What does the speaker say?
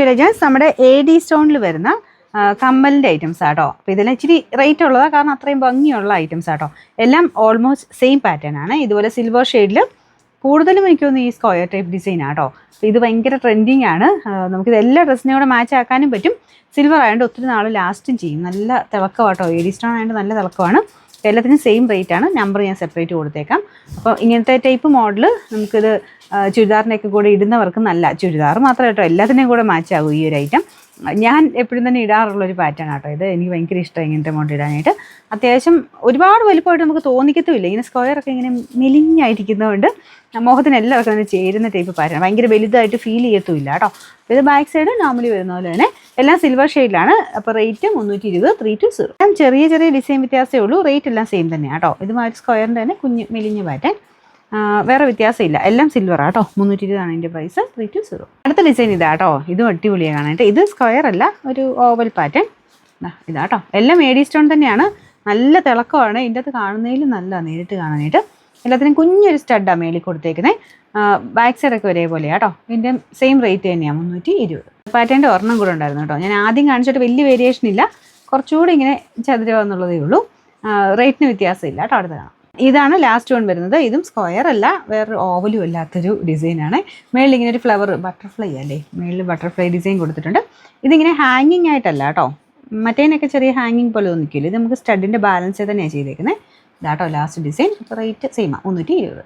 To legends. നമ്മുടെ AD സ്റ്റോണിൽ വരുന്ന കമ്മലിൻ്റെ ഐറ്റംസ് ആട്ടോ. അപ്പോൾ ഇതെല്ലാം ഇച്ചിരി റേറ്റ് ഉള്ളതാണ്, കാരണം അത്രയും ഭംഗിയുള്ള ഐറ്റംസ് ആട്ടോ. എല്ലാം ഓൾമോസ്റ്റ് സെയിം പാറ്റേൺ ആണ്. ഇതുപോലെ സിൽവർ ഷെയ്ഡിൽ കൂടുതലും എനിക്ക് തോന്നുന്നു ഈ സ്ക്വയർ ടൈപ്പ് ഡിസൈൻ ആട്ടോ. അപ്പോൾ ഇത് ഭയങ്കര ട്രെൻഡിങ് ആണ്. നമുക്കിത് എല്ലാ ഡ്രസ്സിനെ കൂടെ മാച്ച് ആക്കാനും പറ്റും. സിൽവർ ആയതുകൊണ്ട് ഒത്തിരി നാൾ ലാസ്റ്റും ചെയ്യും. നല്ല തിളക്കമാട്ടോ. AD സ്റ്റോൺ ആയതുകൊണ്ട് നല്ല തിളക്കമാണ്. എല്ലാത്തിനും സെയിം റേറ്റ് ആണ്. നമ്പർ ഞാൻ സെപ്പറേറ്റ് കൊടുത്തേക്കാം. അപ്പോൾ ഇങ്ങനത്തെ ടൈപ്പ് മോഡൽ നമുക്കിത് ചുരിദാറിൻ്റെയൊക്കെ കൂടെ ഇടുന്നവർക്ക് നല്ല, ചുരിദാർ മാത്രമേ കേട്ടോ, എല്ലാത്തിനെയും കൂടെ മാച്ച് ആകും ഈ ഒരു ഐറ്റം. ഞാൻ എപ്പോഴും തന്നെ ഇടാറുള്ളൊരു പാറ്റേൺ ആട്ടോ ഇത്. എനിക്ക് ഭയങ്കര ഇഷ്ടമാണ് ഇങ്ങനത്തെ മോഡൽ ഇടാനായിട്ട്. അത്യാവശ്യം ഒരുപാട് വലുപ്പമായിട്ട് നമുക്ക് തോന്നിക്കത്തുമില്ല. ഇങ്ങനെ സ്ക്വയറൊക്കെ ഇങ്ങനെ മെലിഞ്ഞായിരിക്കുന്നതുകൊണ്ട് മുഖത്തിന് എല്ലാവർക്കും അതിന് ചേരുന്ന ടൈപ്പ് പാറ്റേൺ. ഭയങ്കര വലുതായിട്ട് ഫീൽ ചെയ്യത്തുമില്ല കേട്ടോ. അപ്പോൾ ഇത് ബാക്ക് സൈഡ് നോർമലി വരുന്ന പോലെ തന്നെ എല്ലാം സിൽവർ ഷെയ്ഡിലാണ്. അപ്പോൾ റേറ്റ് 320 320. ഞാൻ ചെറിയ ചെറിയ ഡിസൈൻ വ്യത്യാസമേ ഉള്ളൂ. റേറ്റ് എല്ലാം സെയിം തന്നെയാണ് കേട്ടോ. ഇത് സ്ക്വയറിൻ്റെ തന്നെ കുഞ്ഞ് മെലിഞ്ഞ പാറ്റേൺ, വേറെ വ്യത്യാസമില്ല. എല്ലാം സിൽവർ ആട്ടോ. 320 ആണ് ഇതിൻ്റെ പ്രൈസ്. 320. അടുത്ത ഡിസൈൻ ഇതാട്ടോ. ഇതും അടിപൊളിയാണ് കാണാനായിട്ട്. ഇത് സ്ക്വയർ അല്ല, ഒരു ഓവൽ പാറ്റേൺ ഇതാട്ടോ. എല്ലാം AD സ്റ്റോൺ തന്നെയാണ്. നല്ല തിളക്കമാണ്. ഇതിൻ്റെ അകത്ത് കാണുന്നതിൽ നല്ല നേരിട്ട് കാണാനായിട്ട്. എല്ലാത്തിനും കുഞ്ഞൊരു സ്റ്റഡാണ് മേളിൽ കൊടുത്തേക്കുന്നത്. ബാക്ക് സൈഡൊക്കെ ഒരേപോലെയാണ് കേട്ടോ. ഇതിൻ്റെ സെയിം റേറ്റ് തന്നെയാണ് 320. പാറ്റേൻ്റെ ഒരെണ്ണം കൂടെ ഉണ്ടായിരുന്നു കേട്ടോ. ഞാൻ ആദ്യം കാണിച്ചിട്ട് വലിയ വേരിയേഷൻ ഇല്ല, കുറച്ചുകൂടി ഇങ്ങനെ ചതുരമെന്നുള്ളതേ ഉള്ളൂ. റേറ്റിന് വ്യത്യാസമില്ല കേട്ടോ. അടുത്ത കാണാം. ഇതാണ് ലാസ്റ്റ് വൺ വരുന്നത്. ഇതും സ്ക്വയർ അല്ല, വേറൊരു ഓവലും അല്ലാത്തൊരു ഡിസൈനാണ്. മേളിൽ ഇങ്ങനെ ഒരു ഫ്ലവർ, ബട്ടർഫ്ലൈ അല്ലേ, മേളിൽ ബട്ടർഫ്ലൈ ഡിസൈൻ കൊടുത്തിട്ടുണ്ട്. ഇതിങ്ങനെ ഹാങ്ങിങ് ആയിട്ടല്ല കേട്ടോ. മറ്റേനൊക്കെ ചെറിയ ഹാങ്ങിങ് പോലെ ഒന്നിക്കില്ല. ഇത് നമുക്ക് സ്റ്റഡിൻ്റെ ബാലൻസ് തന്നെയാണ് ചെയ്തേക്കുന്നത്. ഇതാട്ടോ ലാസ്റ്റ് ഡിസൈൻ. അപ്പോൾ റേറ്റ് സെയിമാണ് 320.